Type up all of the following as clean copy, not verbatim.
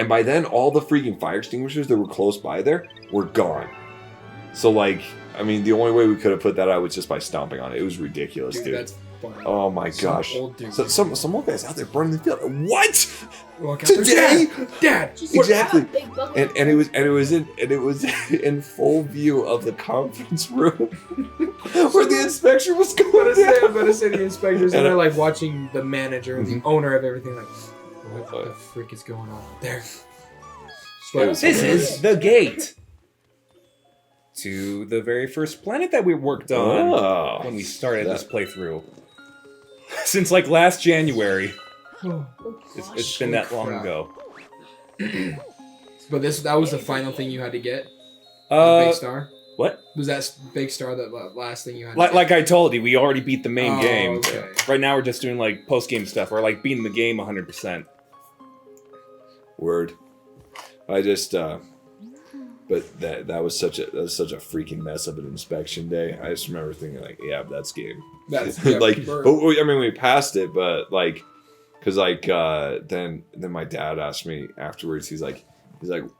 And by then, all the freaking fire extinguishers that were close by there were gone. So, like, I mean, the only way we could have put that out was just by stomping on it. It was ridiculous, dude. That's funny. Oh my gosh. So, some old guys out there burning the field. What? Walk out Today? there, Dad. Exactly. And it was in full view of the conference room where the inspection was going I'm down. gonna say the inspectors, and And they're like watching the manager and the owner of everything, like, what the Uh, frick is going on there? This is the gate to the very first planet that we worked on when we started this playthrough. Since like last January. It's been that long ago. But that was the final thing you had to get? The big star? What? Was that big star the last thing you had to Like I told you, we already beat the main game. Okay. Right now we're just doing like post-game stuff. We're like beating the game 100%. Word. I just but that was such a freaking mess of an inspection day. I just remember thinking like, yeah, that's game. That's like, but I mean, we passed it, but like, cause like then my dad asked me afterwards. He's like,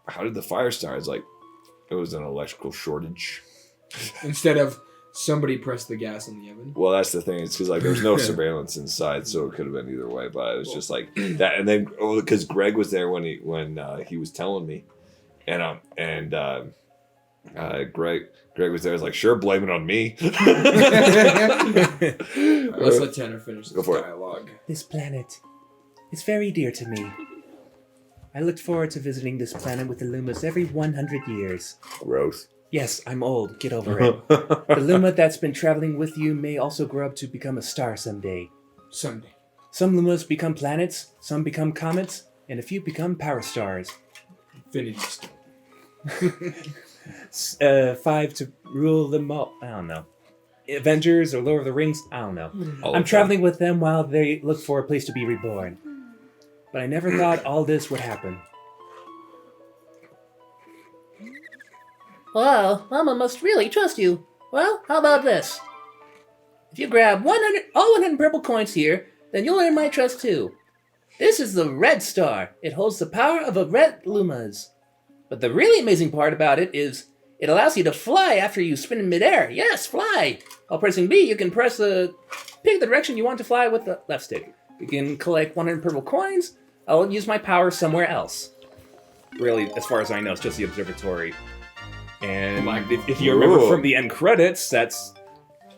how did the fire start? I was like, it was an electrical shortage. Instead of somebody pressed the gas in the oven. Well, that's the thing. It's because like there's no surveillance inside, so it could have been either way. But it was just like that, and then because Greg was there when he was telling me, and Greg was there. I was like, sure, blame it on me. Let's let Tanner finish this dialogue. This planet is very dear to me. I looked forward to visiting this planet with the Lumas every 100 years. Gross. Yes, I'm old. Get over it. The Luma that's been traveling with you may also grow up to become a star someday. Someday. Some Lumas become planets, some become comets, and a few become power stars. Infinity Stone. 5 to rule them all. I don't know. Avengers or Lord of the Rings? I don't know. I'm traveling with them while they look for a place to be reborn. But I never thought all this would happen. Well, Mama must really trust you. Well, how about this? If you grab 100 purple coins here, then you'll earn my trust too. This is the red star. It holds the power of a red Lumas. But the really amazing part about it is it allows you to fly after you spin in midair. Yes, fly! While pressing B, you can pick the direction you want to fly with the left stick. You can collect 100 purple coins. I'll use my power somewhere else. Really, as far as I know, it's just the observatory. And if you remember from the end credits, that's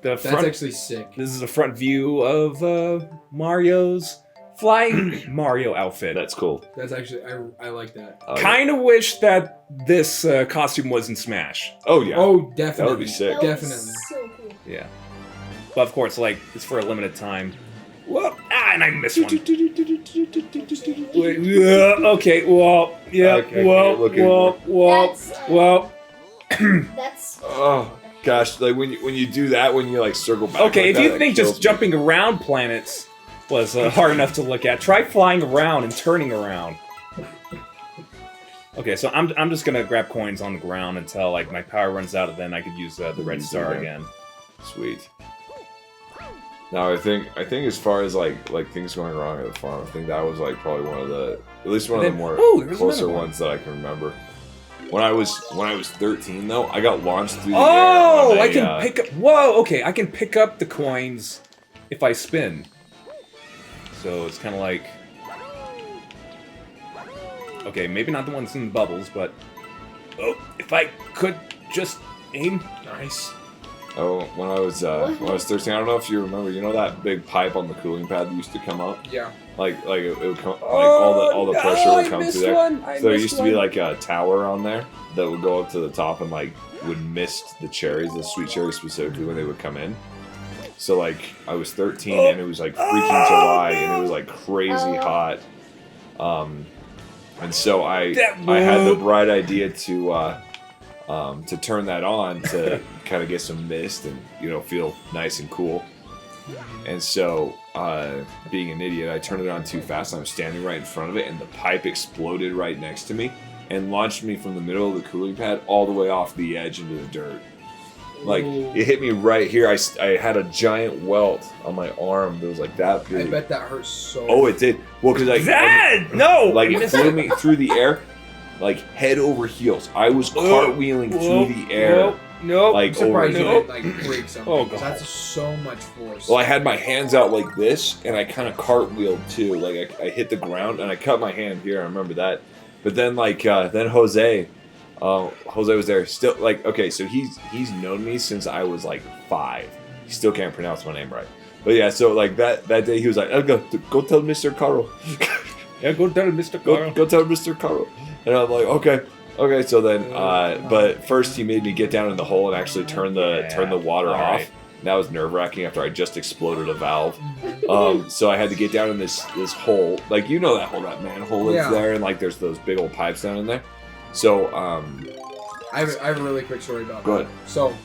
the front. That's actually sick. This is a front view of Mario's flying Mario outfit. That's cool. That's actually, I like that. Kind of wish that this costume was in Smash. Oh yeah. Oh, definitely. That would be sick. Definitely. So cool. Yeah. But of course, like, it's for a limited time. Whoop! And I missed one. Okay, well, yeah, well. That's Oh gosh, like when you do that, when you like circle back. Okay, like if you that, think just jumping around planets was hard enough to look at, try flying around and turning around. Okay, so I'm just gonna grab coins on the ground until like my power runs out, and then I could use the red star again. Sweet. Now I think as far as like things going wrong at the farm, I think that was like probably one of the more closer ones that I can remember. When I was 13 though, I got launched through the air. Oh, I can pick up. Whoa, okay, I can pick up the coins if I spin. So it's kind of like, okay, maybe not the ones in the bubbles, but if I could just aim. Nice. Oh, when I was 13, I don't know if you remember. You know that big pipe on the cooling pad that used to come up? Yeah. Like it would come, like all the pressure would come through there. So there used to be like a tower on there that would go up to the top and like would mist the cherries, the sweet cherries specifically when they would come in. So like I was 13 and it was like freaking July and it was like crazy hot. And so I had the bright idea to turn that on to kind of get some mist and feel nice and cool. And so, being an idiot, I turned it on too fast. And I was standing right in front of it, and the pipe exploded right next to me and launched me from the middle of the cooling pad all the way off the edge into the dirt. Like, it hit me right here. I had a giant welt on my arm that was like that big. I bet that hurt so. Oh, it did. Well, because no! Like, it flew me through the air, like, head over heels. I was cartwheeling through the air. No, like, I'm surprised over you didn't, like, break something. Oh, because God. that's so much force. Well, I had my hands out like this, and I kind of cartwheeled too. Like, I hit the ground, and I cut my hand here. I remember that. But then, like, then Jose was there. Still, like, okay, so he's known me since I was like 5. He still can't pronounce my name right. But yeah, so like that day he was like, go tell Mr. Carl. Yeah, go tell Mr. Carl. Go tell Mr. Carl. And I'm like, okay. So then, but first he made me get down in the hole and actually turn the water off. Right. And that was nerve-wracking after I just exploded a valve. So I had to get down in this hole. Like, you know that hole, that manhole is there, and like there's those big old pipes down in there. So, I have a really quick story about Go that. ahead. So,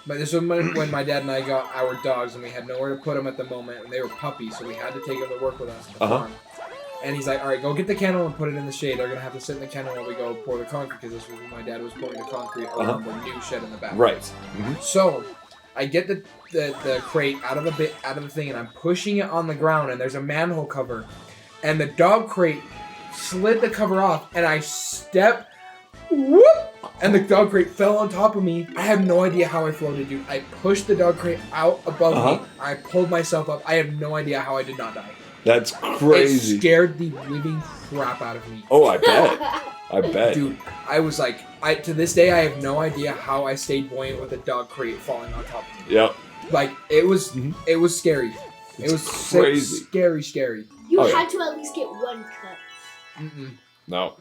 but this was when my dad and I got our dogs, and we had nowhere to put them at the moment, and they were puppies, so we had to take them to work with us at the farm. And he's like, all right, go get the kennel and put it in the shade. They're going to have to sit in the kennel while we go pour the concrete, because this was when my dad was pouring the concrete around the new shed in the back. right. So, I get the crate out of the thing, and I'm pushing it on the ground, and there's a manhole cover. And the dog crate slid the cover off, and I stepped, whoop, and the dog crate fell on top of me. I have no idea how I floated, dude. I pushed the dog crate out above me. I pulled myself up. I have no idea how I did not die. That's crazy. It scared the living crap out of me. Oh, I bet. Dude, I was like, to this day, I have no idea how I stayed buoyant with a dog crate falling on top of me. Yep. Like, it was scary. It's it was crazy. Scary. You had to at least get one cut. No.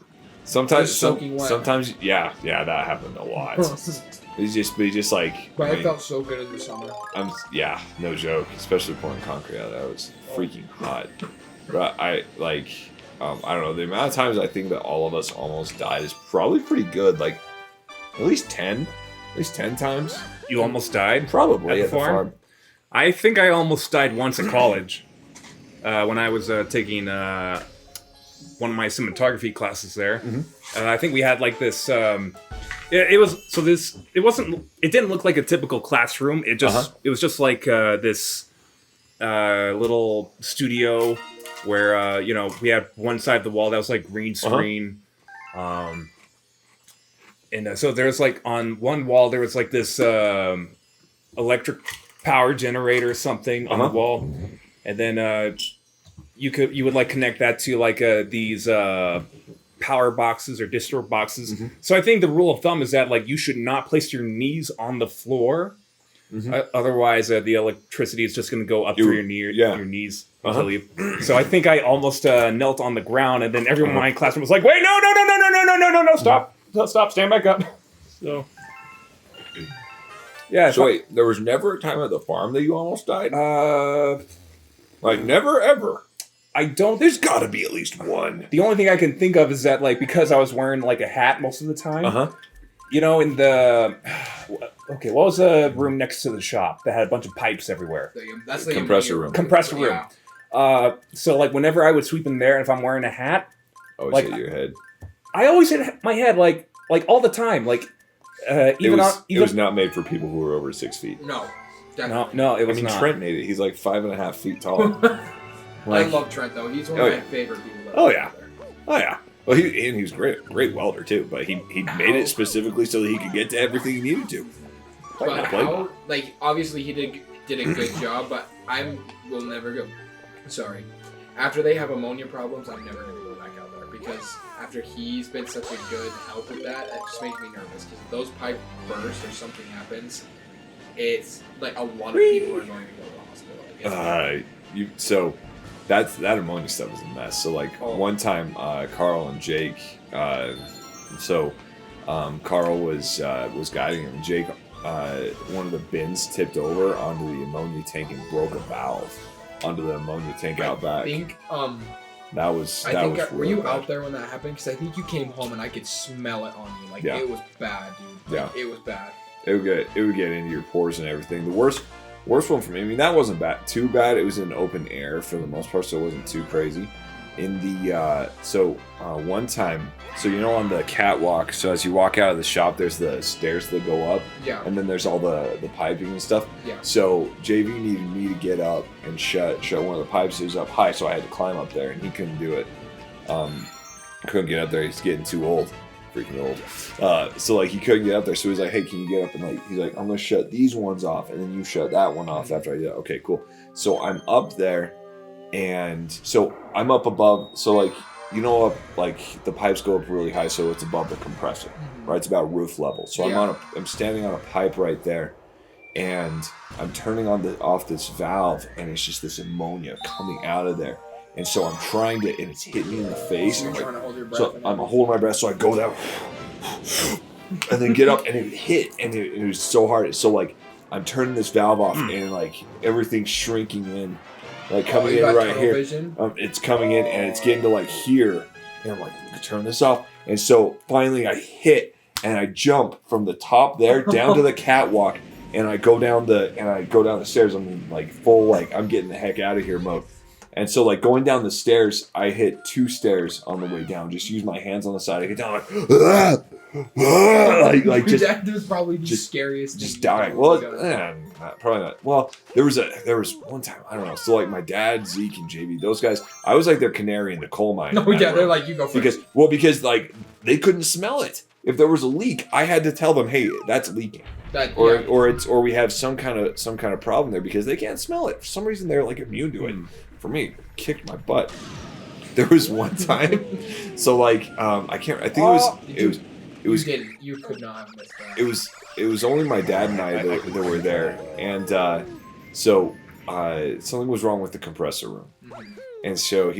Sometimes, Just soaking wet. sometimes, yeah, that happened a lot. It's just like. But I I mean, felt so good in the summer. No joke. Especially pouring concrete out. That was freaking hot. But I don't know. The amount of times I think that all of us almost died is probably pretty good. Like, at least 10 times. You almost died? Probably At the farm? I think I almost died once at college. When I was taking one of my cinematography classes there. I think we had like this. It didn't look like a typical classroom. It was just like this little studio where we had one side of the wall that was like green screen. And so there's like on one wall there was like this electric power generator or something on the wall, and then you would like connect that to like these power boxes or distro boxes. So I think the rule of thumb is that like you should not place your knees on the floor, otherwise the electricity is just going to go up through your knees until you. So I think I almost knelt on the ground, and then everyone in my classroom was like, "Wait, no, stop, stand back up." So. Yeah. So wait, there was never a time at the farm that you almost died? Like never ever. I don't. There's got to be at least one. The only thing I can think of is that like because I was wearing like a hat most of the time. In the what was the room next to the shop that had a bunch of pipes everywhere? That's the compressor room. Compressor room. So like whenever I would sweep in there, and if I'm wearing a hat, always hit your head. I always hit my head like all the time. Like it was not made for people who were over 6 feet. No, definitely. No, it was not. Trent made it. He's like 5.5 feet tall. I love Trent though. He's one of my favorite people. Oh yeah. Well, he was great welder too. But he made it specifically so that he could get to everything he needed to. But how? Like obviously he did a good job, but will never go. Sorry. After they have ammonia problems, I'm never gonna go back out there because after he's been such a good help with that, it just makes me nervous because if those pipe burst or something happens, it's like a lot of people are going to go to the hospital. That ammonia stuff is a mess. So like one time, Carl and Jake. Carl was guiding him. Jake, one of the bins tipped over onto the ammonia tank and broke a valve onto the ammonia tank out back. Were you out there when that happened? Because I think you came home and I could smell it on you. Like it was bad, dude. It was bad. It would get into your pores and everything. The worst one for me. I mean, that wasn't too bad. It was in open air for the most part, so it wasn't too crazy. in the one time, so you know on the catwalk, so as you walk out of the shop, there's the stairs that go up, and then there's all the piping and stuff. So JV needed me to get up and shut one of the pipes. It was up high, so I had to climb up there, and he couldn't do it. Couldn't get up there. He's getting too old. Freaking old. So like he couldn't get up there, so he's like, hey, can you get up? And like he's like, I'm gonna shut these ones off, and then you shut that one off after I do that. Okay, cool. So I'm up there, and so I'm up above, so like, you know, up like the pipes go up really high, so it's above the compressor, right? It's about roof level. So I'm standing on a pipe right there, and I'm turning off this valve, and it's just this ammonia coming out of there. And so I'm trying to, and it's hitting me in the face. You're trying to hold your breath. So I'm holding my breath, so I go down, and then get up, and it hit, and it was so hard. So like, I'm turning this valve off, and like everything's shrinking in, like coming in right here. It's coming in, and it's getting to like here, and I'm like, turn this off. And so finally, I hit, and I jump from the top there down to the catwalk, and I go down the stairs. I'm like full, like I'm getting the heck out of here mode. And so, like, going down the stairs, I hit 2 stairs on the way down. Just use my hands on the side. I get down, like just... That was probably the scariest. Just dying. Well, probably not. Well, there was one time, I don't know. So, like, my dad, Zeke, and JB, those guys, I was like their canary in the coal mine. No, yeah, they're like, you go first. Because, like, they couldn't smell it. If there was a leak, I had to tell them, hey, that's leaking. Or we have some kind of problem there, because they can't smell it. For some reason, they're, like, immune to it. For me, kicked my butt. There was one time, so like you could not have missed that. It was only my dad and I that were there, and so something was wrong with the compressor room, and so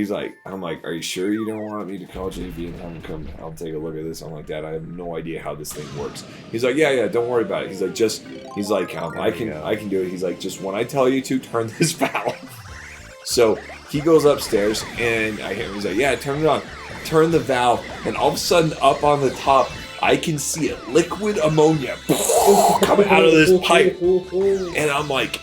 I'm like, are you sure you don't want me to call JV and have him come? I'll take a look at this. I'm like, Dad, I have no idea how this thing works. He's like, yeah, don't worry about it. He's like, I can do it. He's like, just when I tell you to, turn this valve. So he goes upstairs, and I hear him. He's like, yeah, turn it on. Turn the valve, and all of a sudden, up on the top, I can see it. Liquid ammonia coming out of this pipe. And I'm like,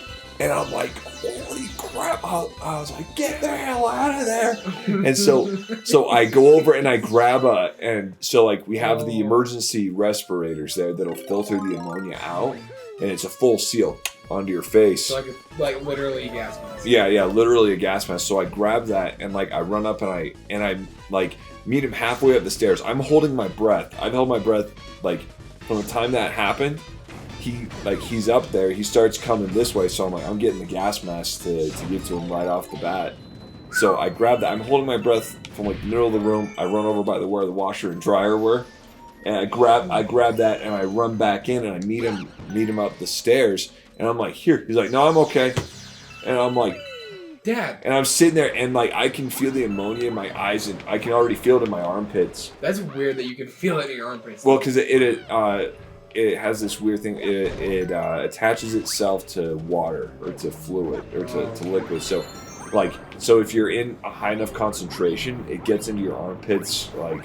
holy crap. I was like, get the hell out of there. And so I go over and I grab we have the emergency respirators there that'll filter the ammonia out, and it's a full seal onto your face. So like literally a gas mask. Yeah, literally a gas mask. So I grab that, and like I run up, and I like meet him halfway up the stairs. I'm holding my breath. I've held my breath like from the time that happened. He's up there. He starts coming this way, so I'm getting the gas mask to get to him right off the bat. So I grab that. I'm holding my breath from like the middle of the room. I run over by where the washer and dryer were, and I grab that, and I run back in, and I meet him up the stairs. And I'm like, here. He's like, no, I'm okay. And I'm like, Dad. And I'm sitting there, and like I can feel the ammonia in my eyes, and I can already feel it in my armpits. That's weird that you can feel it in your armpits. Well, because it has this weird thing. It attaches itself to water or to fluid or to liquid. So if you're in a high enough concentration, it gets into your armpits, like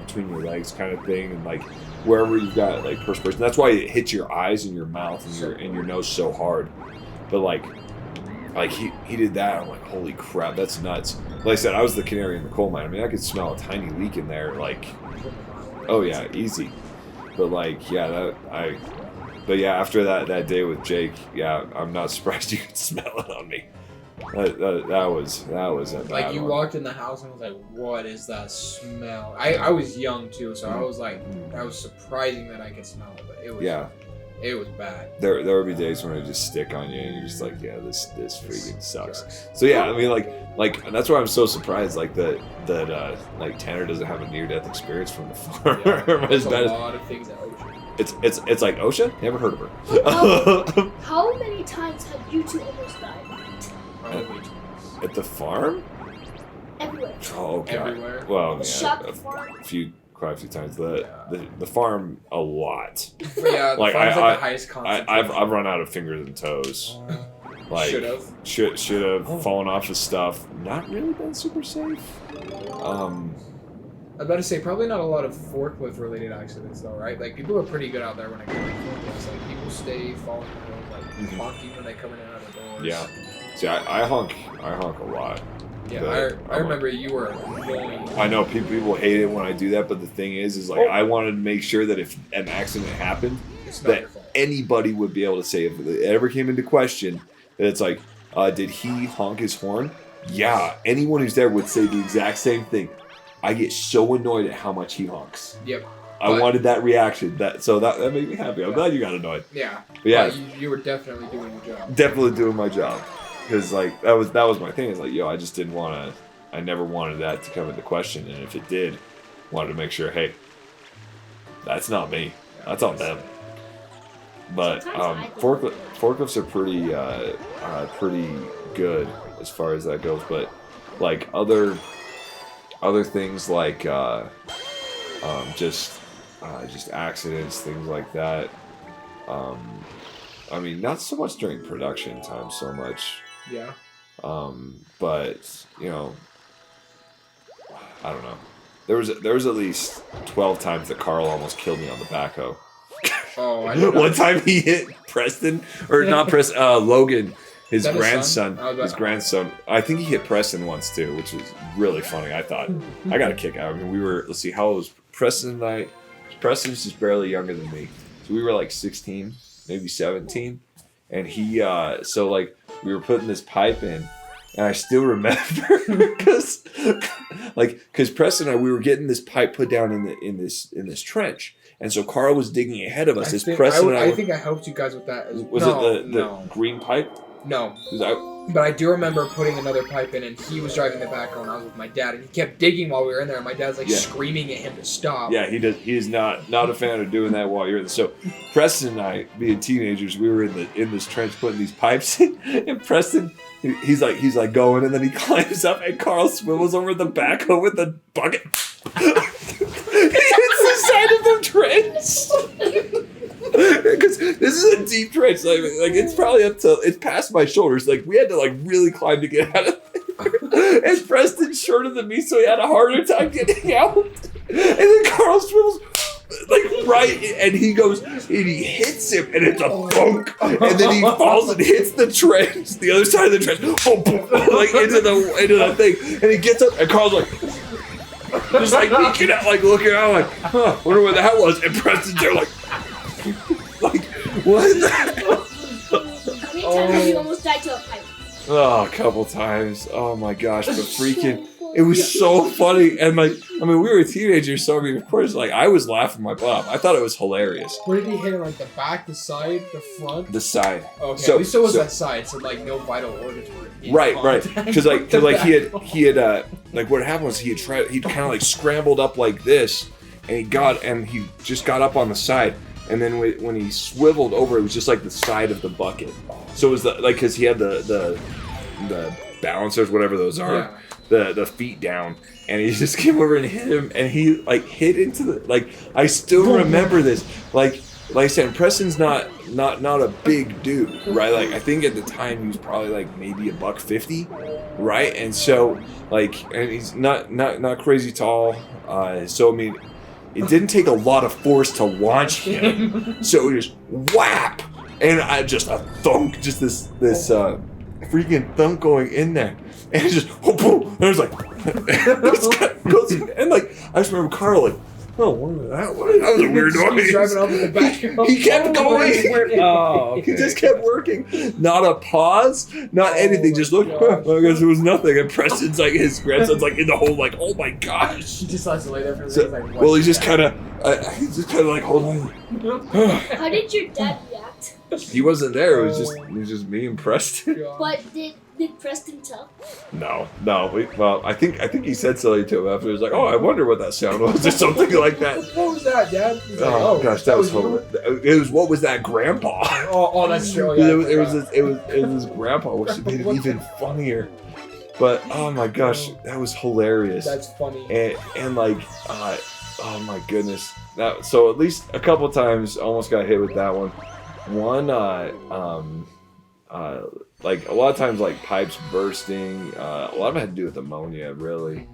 between your legs, kind of thing, and like wherever you've got like perspiration. That's why it hits your eyes and your mouth and your nose so hard. But like he did that. I'm like, holy crap, that's nuts. Like I said, I was the canary in the coal mine. I mean, I could smell a tiny leak in there. Like, oh yeah, easy. But like, after that day with Jake, yeah, I'm not surprised you could smell it on me. That was a bad like you one. Walked in the house and was like, what is that smell? I was young too, so I was like, that was surprising that I could smell it, but it was bad. There would be days when it just stick on you and you're just like, yeah, this freaking sucks. So yeah, I mean like and that's why I'm so surprised like that like Tanner doesn't have a near death experience from the farm. Yeah, there's a lot of things at OSHA. It's like OSHA? Never heard of her. How many times have you two almost died? At the farm? Everywhere. Oh god. Everywhere. Well, quite a few times. The farm a lot. Yeah, like the highest concentration. I've run out of fingers and toes. Like should have fallen off of stuff. Not really been super safe. I'm about to say probably not a lot of forklift related accidents though, right? Like people are pretty good out there when it comes to forklifts. Like people stay falling like honking when they come in and out of the doors. Yeah. See, I honk a lot. Yeah, I remember you were annoying. I know people hate it when I do that, but the thing is like I wanted to make sure that if an accident happened, that anybody would be able to say if it ever came into question that it's like, did he honk his horn? Yeah, anyone who's there would say the exact same thing. I get so annoyed at how much he honks. Yep. I wanted that reaction. That made me happy. I'm glad you got annoyed. Yeah. But yeah. You were definitely doing your job. Definitely doing my job. Because like that was my thing. It's like, I just didn't want to. I never wanted that to come into question, and if it did, wanted to make sure, hey, that's not me. That's on them. But forklifts are pretty good as far as that goes. But like other things like just accidents, things like that. I mean, not so much during production time, so much. Yeah. But I don't know. There was at least 12 times that Carl almost killed me on the backhoe. Oh, I know. One time he hit Preston, or not Preston, Logan, his grandson. His grandson. I think he hit Preston once too, which was really funny. I thought I got a kick out. I mean, we were. Let's see, how old was Preston and I? Preston's just barely younger than me, so we were like 16, maybe 17, and he. So like we were putting this pipe in. And I still remember because Preston and I, we were getting this pipe put down in this trench, and so Carl was digging ahead of us. I think I helped you guys with that. Was it the green pipe? No. But I do remember putting another pipe in, and he was driving the backhoe, and I was with my dad, and he kept digging while we were in there, and my dad's screaming at him to stop. Yeah, he does. He is not a fan of doing that while you're in there. So Preston and I, being teenagers, we were in this trench putting these pipes in, and Preston. He's like going, and then he climbs up, and Carl swivels over the backhoe with the bucket. He hits the side of the trench. Because this is a deep trench, like it's probably it's past my shoulders. Like we had to really climb to get out of there. And Preston's shorter than me, so he had a harder time getting out. And then Carl swivels. Right, and he goes, and he hits him, and it's a thunk, and then he falls and hits the trench, the other side of the trench, into the thing, and he gets up, and Carl's just peeking out, looking out, wonder what that was, and Preston's there, what is that? How many times have you almost died to a pipe? Oh, a couple times. Oh my gosh, but freaking. It was so funny, and we were teenagers, so of course, I was laughing my butt off. I thought it was hilarious. Where did he hit it? The back, the side, the front? The side. Okay, at least it was that side, so no vital organs were in right. Because he had what happened was he'd kind of scrambled up like this, and he just got up on the side, and then when he swiveled over, it was just the side of the bucket. So it was because he had the balancers, whatever those are. Yeah. The feet down, and he just came over and hit him, and he hit into the I still remember this. Like I said, Preston's not a big dude, right? I think at the time he was probably maybe $150, right? And so and he's not crazy tall. So I mean, it didn't take a lot of force to launch him. So it just whap, and I just a thunk, just this freaking thunk going in there. And it just, boom, and it was and I just remember Carl what was that? That was a weird noise. Driving up in the back. He kept going. Oh, okay. He just kept working. Not a pause, not anything. Just looked. I guess it was nothing. And Preston's his grandson's in the hole. Oh my gosh. He just has to lay there for a minute. Well, he's just kind of hold on. How did your dad react? He wasn't there. It was just me and Preston. But did Preston tell? No. Well, I think he said something to him after. He was like, "Oh, I wonder what that sound was," or something like that. What was that, Dad? Oh gosh, that was horrible. It was what was that, Grandpa? Oh, that's true. Yeah, it was his grandpa, which made it even funnier. But oh my gosh, that was hilarious. That's funny. And oh my goodness. So at least a couple times, almost got hit with that one. One, a lot of times, pipes bursting. A lot of it had to do with ammonia, really.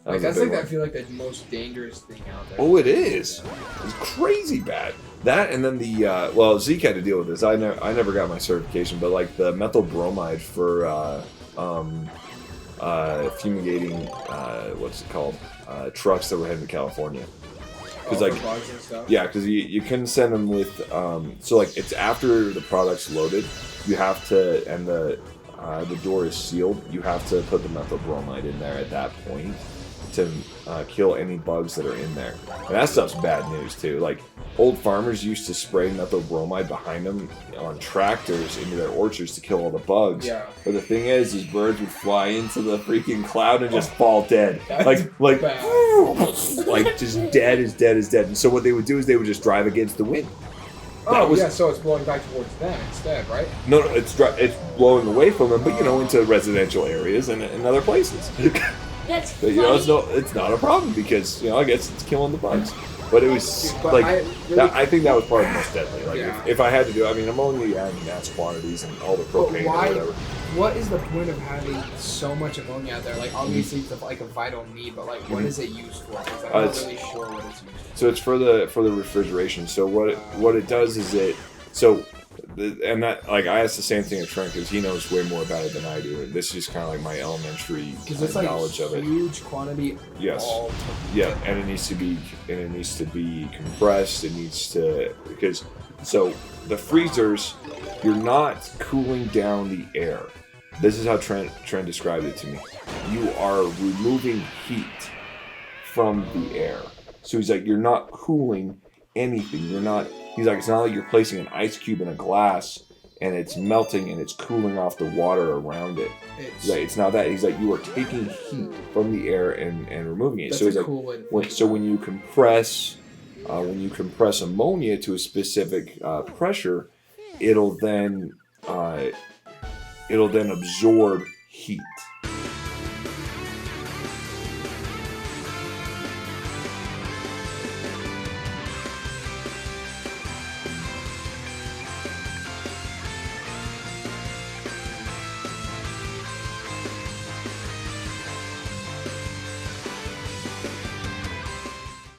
That's I feel the most dangerous thing out there. Oh, it is. It's crazy bad. That and then the Zeke had to deal with this. I never got my certification, but the methyl bromide for fumigating, what's it called? Trucks that were heading to California. Because because you couldn't send them with, so like it's after the product's loaded, you have to, and the door is sealed, you have to put the methyl bromide in there at that point to kill any bugs that are in there. And that stuff's bad news too. Like, old farmers used to spray methyl bromide behind them on tractors into their orchards to kill all the bugs. Yeah. But the thing is, these birds would fly into the freaking cloud and just fall dead. Like just dead as dead as dead. And so what they would do is they would just drive against the wind. So it's blowing back towards them instead, right? No, it's blowing away from them, but into residential areas and other places. That's but, it's not a problem because I guess it's killing the bugs. But it was I think that was probably the most deadly. Like if I had to do it, I mean, I'm only adding mass quantities and all the propane or whatever. What is the point of having so much ammonia out there? Like, obviously it's like a vital need, but like, what is it used for? Because I'm not really sure what it's used for. So it's for the refrigeration. So what it does is and that, like, I asked the same thing of Trent because he knows way more about it than I do. This is kind of like my elementary knowledge of it. Huge quantity. Yes. And it needs to be compressed. It needs to so the freezers, you're not cooling down the air. This is how Trent described it to me. You are removing heat from the air. So he's like, you're not cooling anything. He's like, it's not like you're placing an ice cube in a glass and it's melting and it's cooling off the water around it. It's not that. He's like, you are taking heat from the air and removing it. That's a cool way to so when you compress ammonia to a specific pressure, it'll then absorb heat.